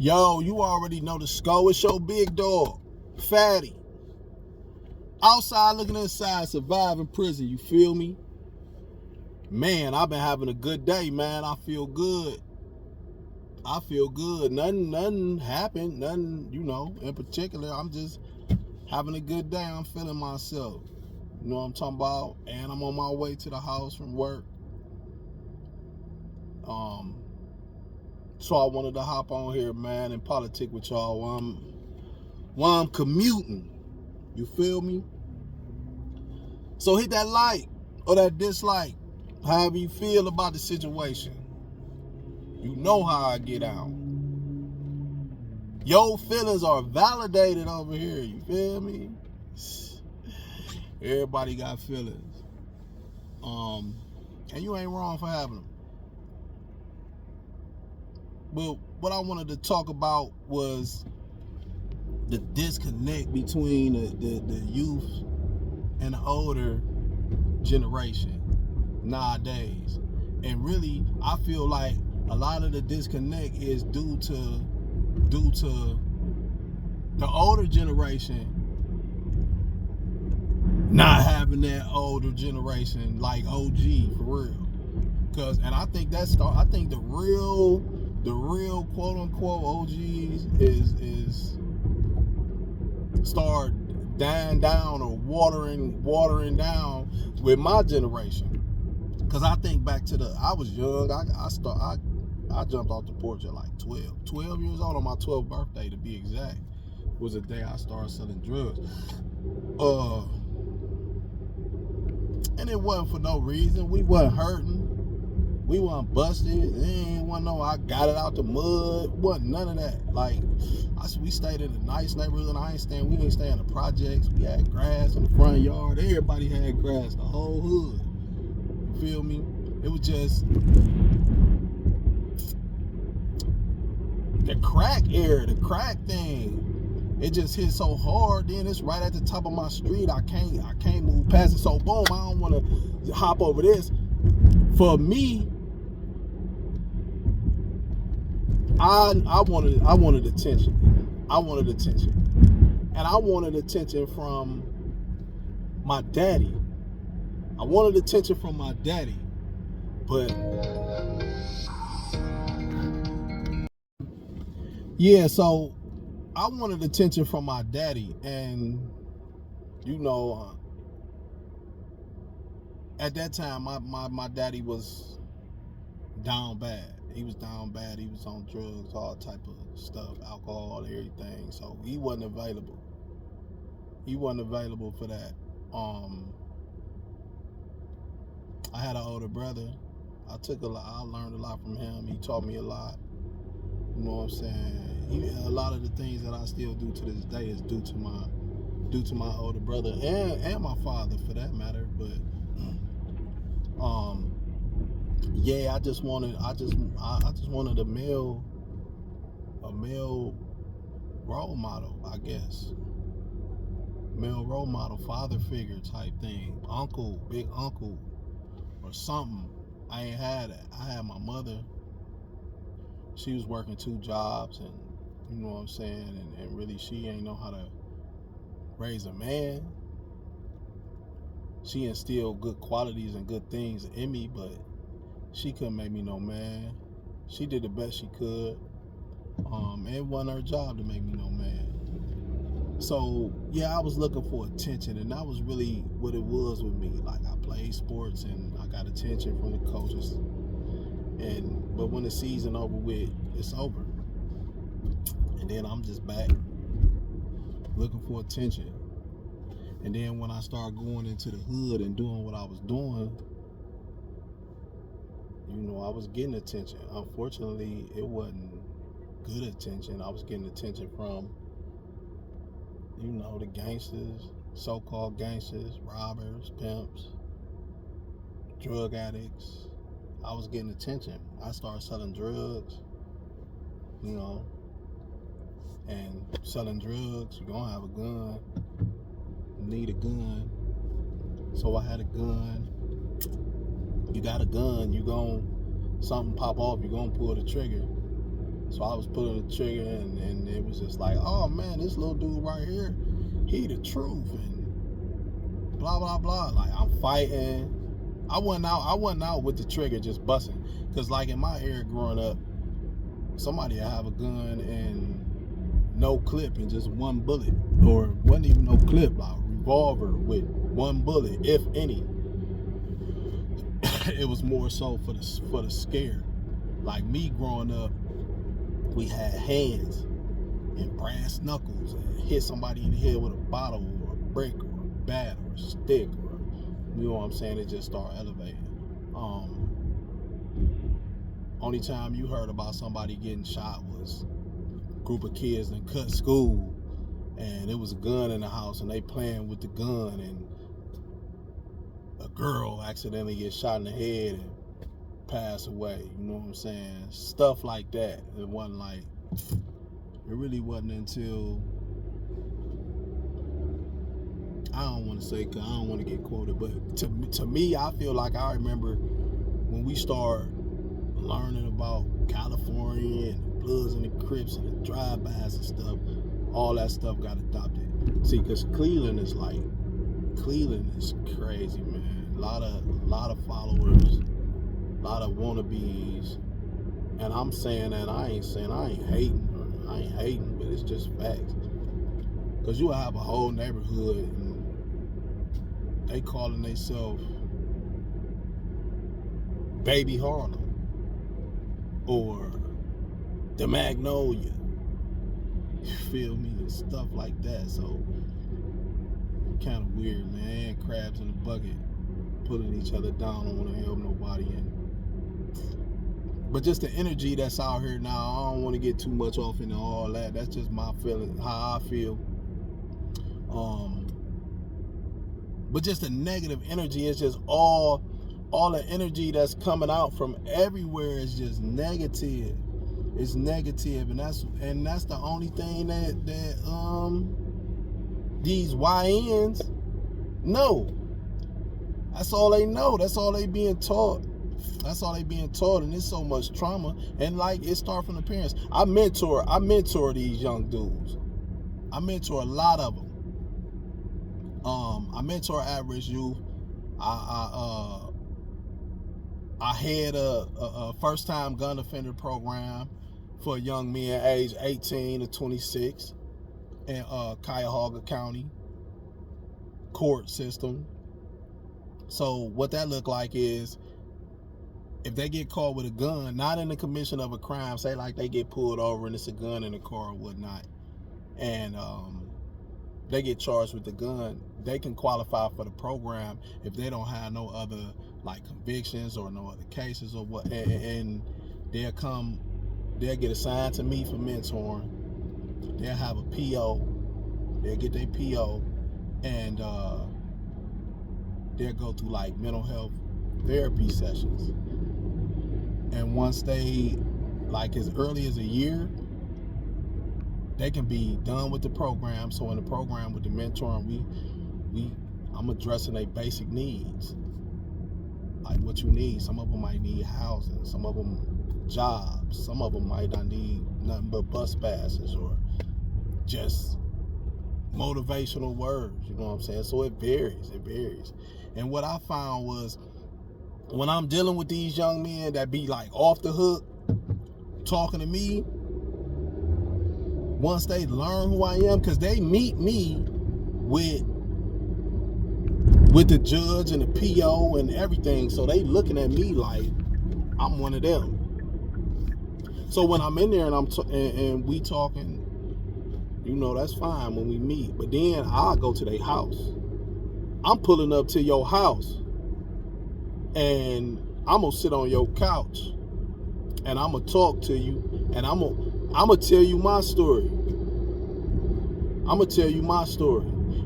Yo, you already know the score. It's your big dog, Fatty. Outside looking inside, surviving prison. You feel me? Man, I've been having a good day, man. I feel good. Nothing happened. Nothing, in particular. I'm just having a good day. I'm feeling myself. You know what I'm talking about? And I'm on my way to the house from work. So I wanted to hop on here, man, and politic with y'all while I'm commuting. You feel me? So hit that like or that dislike, however you feel about the situation. You know how I get out. Your feelings are validated over here. You feel me? Everybody got feelings. And you ain't wrong for having them. But what I wanted to talk about was the disconnect between the youth and the older generation nowadays. And really, I feel like a lot of the disconnect is due to the older generation not having that older generation like OG for real. And I think the real quote unquote OGs is start dying down or watering down with my generation. Cause I think back to I was young. I jumped off the porch at like 12 years old on my 12th birthday to be exact. Was the day I started selling drugs. And it wasn't for no reason. We wasn't hurting. We wasn't busted. It ain't no I got it out the mud. Wasn't none of that. Like we stayed in a nice neighborhood. We ain't stay in the projects. We had grass in the front yard. Everybody had grass. The whole hood. You feel me? It was just the crack era, the crack thing. It just hit so hard. Then it's right at the top of my street. I can't move past it. So boom, I don't want to hop over this. For me, I wanted attention. I wanted attention, and I wanted attention from my daddy. I wanted attention from my daddy, but yeah. So I wanted attention from my daddy, and at that time, my daddy was down bad. He was down bad. He was on drugs, all type of stuff, alcohol, everything. So he wasn't available. He wasn't available for that. I had an older brother. I learned a lot from him. He taught me a lot. You know what I'm saying? A lot of the things that I still do to this day is due to my older brother and my father for that matter. But yeah, I just wanted a male role model, I guess. Male role model, father figure type thing, uncle, big uncle, or something. I ain't had it. I had my mother. She was working 2 jobs, and you know what I'm saying, and really she ain't know how to raise a man. She instilled good qualities and good things in me, but she couldn't make me no man. She did the best she could. It wasn't her job to make me no man. So yeah, I was looking for attention, and that was really what it was with me. Like I played sports and I got attention from the coaches. But when the season over with, it's over. And then I'm just back looking for attention. And then when I started going into the hood and doing what I was doing, I was getting attention. Unfortunately, it wasn't good attention. I was getting attention from, the gangsters, so-called gangsters, robbers, pimps, drug addicts. I was getting attention. I started selling drugs, and selling drugs, you're gonna have a gun. You need a gun. So I had a gun. You got a gun, something pop off, you're gonna pull the trigger. So I was pulling the trigger, and it was just like, oh man, this little dude right here, he the truth, and blah blah blah. Like, I'm fighting. I wasn't out with the trigger just busting, cause like in my era growing up, somebody would have a gun and no clip and just one bullet, or wasn't even no clip, like a revolver with one bullet, if any. It was more so for the scare. Like me growing up, we had hands and brass knuckles and hit somebody in the head with a bottle or a brick or a bat or a stick, or, you know what I'm saying? It just started elevating. Only time you heard about somebody getting shot was a group of kids that cut school, and it was a gun in the house, and they playing with the gun, and a girl accidentally gets shot in the head and pass away. You know what I'm saying? Stuff like that. It wasn't like, it really wasn't until, I don't want to say, because I don't want to get quoted, but to me, I feel like I remember when we started learning about California and the Bloods and the Crips and the drive-bys and stuff, all that stuff got adopted. See, because Cleveland is crazy, man. A lot of followers, a lot of wannabes, and I'm saying that I ain't hating, but it's just facts. Because you have a whole neighborhood and they calling themselves Baby Harlem or the Magnolia, you feel me, and stuff like that. So kind of weird, man. Crabs in the bucket, pulling each other down. Don't want to help nobody in. But just the energy that's out here now, I don't want to get too much off into all that. That's just my feeling, how I feel. But just the negative energy is just all the energy that's coming out from everywhere is just negative. It's negative, and that's the only thing that these YNs know. That's all they know. That's all they being taught. That's all they being taught, and there's so much trauma. And like, it starts from the parents. I mentor these young dudes. I mentor a lot of them. I mentor average youth. I had a first-time gun offender program for young men aged 18 to 26 in Cuyahoga County court system. So what that look like is, if they get caught with a gun, not in the commission of a crime, say like they get pulled over and it's a gun in the car or whatnot, and they get charged with the gun, they can qualify for the program if they don't have no other like convictions or no other cases or what, and they'll get assigned to me for mentoring. They'll have a PO, they'll get their PO, and they'll go through like mental health therapy sessions. And once they, like as early as a year, they can be done with the program. So in the program with the mentoring, I'm addressing their basic needs, like what you need. Some of them might need housing, some of them jobs, some of them might not need nothing but bus passes or just motivational words, you know what I'm saying? So it varies. And what I found was, when I'm dealing with these young men that be like off the hook talking to me, once they learn who I am, because they meet me with the judge and the PO and everything, so they looking at me like I'm one of them. So when I'm in there and and we talking, you know, that's fine when we meet. But then I'll go to their house. I'm pulling up to your house, and I'm gonna sit on your couch, and I'm gonna talk to you, and I'm gonna tell you my story.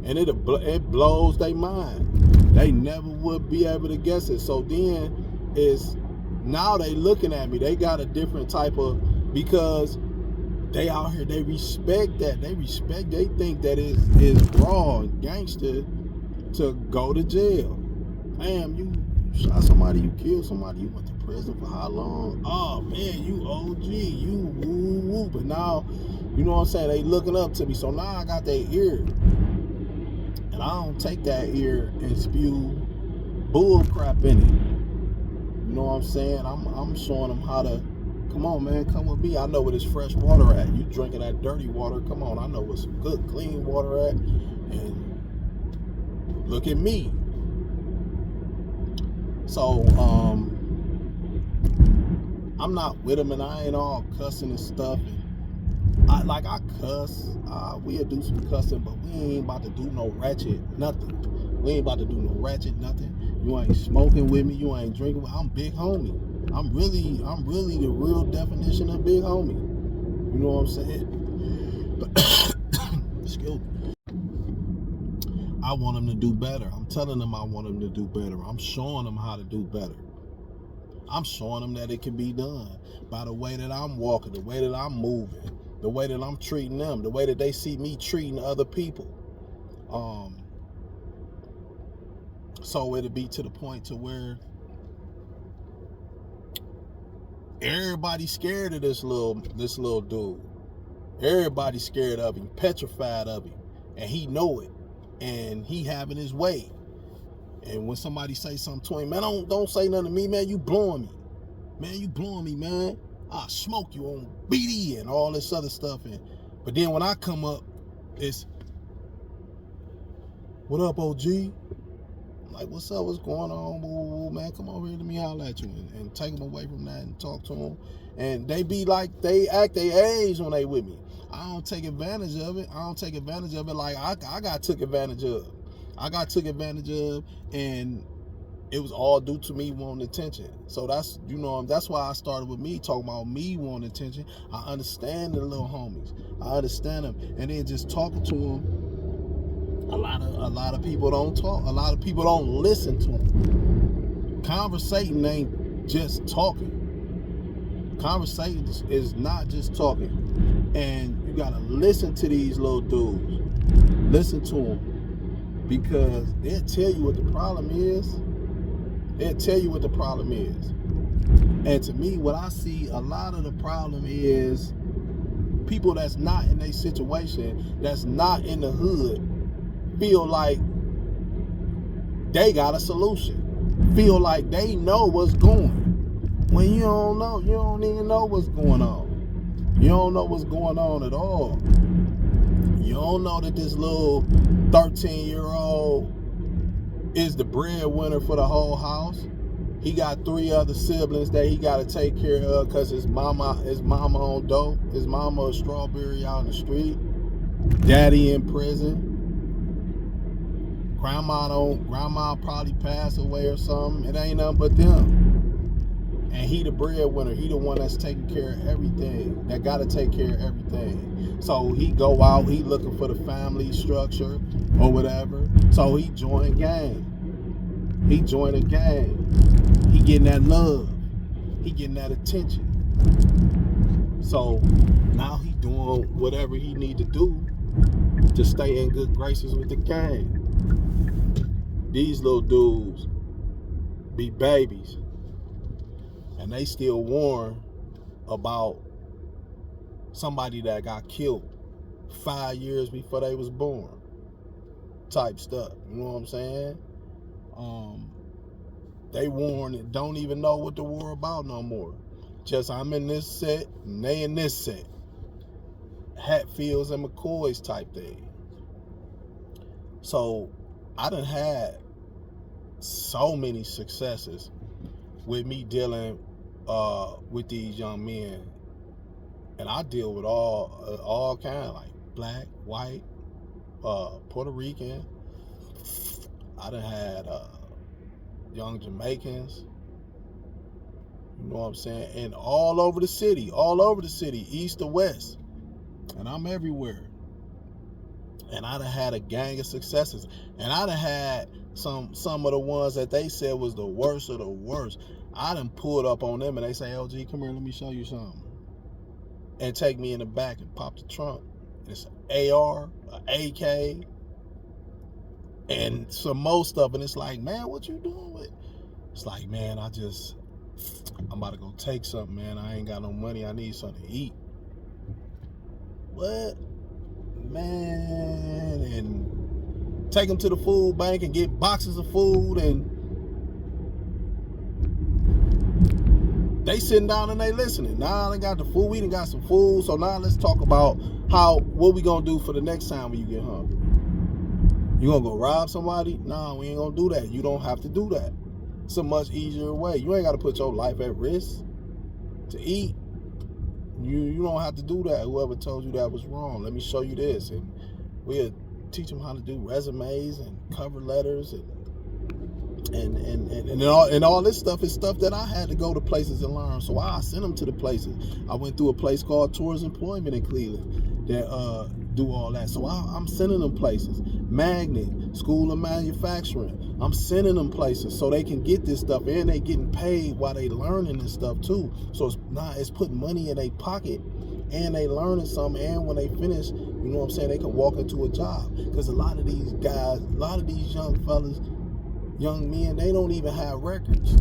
And it blows their mind. They never would be able to guess it. So then now they looking at me. They got a different type of, because they out here, they respect that. They think that it's raw and gangster to go to jail. Damn, you shot somebody, you killed somebody, you went to prison for how long? Oh man, you OG, you woo woo. But now, you know what I'm saying, they looking up to me. So now I got their ear. And I don't take that ear and spew bull crap in it. You know what I'm saying? I'm showing them how to, come on man, come with me. I know where this fresh water at. You drinking that dirty water, come on, I know where some good clean water at. And look at me. So I'm not with them, and I ain't all cussing and stuff. And I cuss. We'll do some cussing, but we ain't about to do no ratchet nothing. We ain't about to do no ratchet nothing. You ain't smoking with me. You ain't drinking with me. I'm big homie. I'm really the real definition of big homie. You know what I'm saying? But excuse me. I want them to do better. I'm telling them I want them to do better. I'm showing them how to do better. I'm showing them that it can be done by the way that I'm walking, the way that I'm moving, the way that I'm treating them, the way that they see me treating other people. So it'll be to the point to where everybody's scared of this little dude. Everybody's scared of him, petrified of him, and he know it, and he having his way. And when somebody say something to him, man, don't say nothing to me, man. You blowing me. Man, you blowing me, man. I'll smoke you on BD and all this other stuff. But then when I come up, it's, what up, OG? I'm like, what's up? What's going on? Man, come over here, let me holler at you. And take them away from that and talk to them. And they be like, they act their age when they with me. I don't take advantage of it. Like I got took advantage of. And it was all due to me wanting attention. So that's, that's why I started with me, talking about me wanting attention. I understand the little homies. I understand them. And then just talking to them, a lot of people don't talk. A lot of people don't listen to them. Conversating ain't just talking. Conversation is not just talking. And you gotta listen to these little dudes. Listen to them. Because they'll tell you what the problem is. And to me, what I see, a lot of the problem is people that's not in a situation, that's not in the hood, feel like they got a solution. Feel like they know what's going. When you don't know, you don't even know what's going on. You don't know what's going on at all. You don't know that this little 13-year-old is the breadwinner for the whole house. He got 3 other siblings that he got to take care of because his mama on dope. His mama a strawberry out in the street. Daddy in prison. Grandma probably passed away or something. It ain't nothing but them. And he the breadwinner. He the one that's taking care of everything. That got to take care of everything. So he go out. He looking for the family structure or whatever. So he join a gang. He getting that love. He getting that attention. So now he doing whatever he need to do to stay in good graces with the gang. These little dudes be babies. And they still warn about somebody that got killed 5 years before they was born. Type stuff. You know what I'm saying? They warn and don't even know what the war about no more. Just I'm in this set and they in this set. Hatfields and McCoys type thing. So I done had so many successes with me dealing with these young men. And I deal with all kind, like black, white, Puerto Rican. I done had young Jamaicans, you know what I'm saying, and all over the city, east to west, and I'm everywhere. And I done had a gang of successes, and I done had some of the ones that they said was the worst of the worst. I done pulled up on them, and they say, LG, come here, let me show you something, and take me in the back and pop the trunk. It's an AR, an AK, and some more stuff, and it's like, man, what you doing with It's like, man, I'm about to go take something, man. I ain't got no money. I need something to eat. What? Man, and take them to the food bank and get boxes of food, and they sitting down and they listening. Now they got the food. We done got some food. So now let's talk about what we gonna do for the next time when you get hungry. You gonna go rob somebody? Nah, we ain't gonna do that. You don't have to do that. It's a much easier way. You ain't gotta put your life at risk to eat. You don't have to do that. Whoever told you that was wrong, let me show you this. And we'll teach them how to do resumes and cover letters and all this stuff is stuff that I had to go to places and learn. So I sent them to the places. I went through a place called Tours Employment in Cleveland that do all that. So I'm sending them places. Magnet, School of Manufacturing. I'm sending them places so they can get this stuff, and they getting paid while they learning this stuff too. So it's putting money in their pocket, and they learning something, and when they finish, you know what I'm saying, they can walk into a job. Because a lot of these guys, a lot of these young fellas, young men, they don't even have records.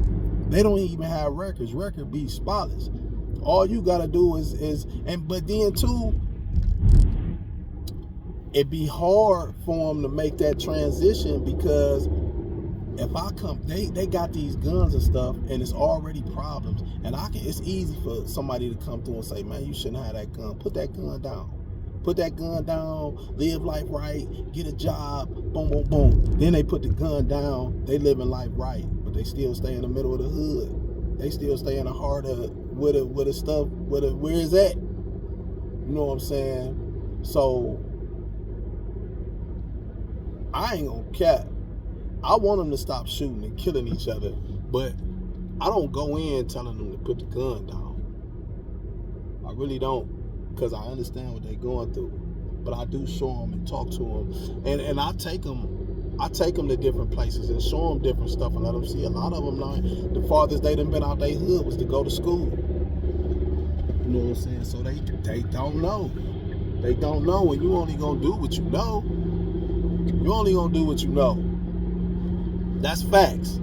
They don't even have records. Record be spotless. All you gotta do but then too, it'd be hard for them to make that transition, because if I come, they got these guns and stuff, and it's already problems. And it's easy for somebody to come through and say, man, you shouldn't have that gun. Put that gun down. Put that gun down, live life right, get a job, boom, boom, boom. Then they put the gun down, they living life right, but they still stay in the middle of the hood. They still stay in the heart of where the stuff, where is that? You know what I'm saying? So I ain't gonna cap. I want them to stop shooting and killing each other, but I don't go in telling them to put the gun down. I really don't. Because I understand what they're going through, but I do show them and talk to them, and I take them to different places and show them different stuff and let them see. A lot of them, the farthest they done been out their hood was to go to school. You know what I'm saying? So they don't know. They don't know, and you only gonna do what you know. You only gonna do what you know. That's facts.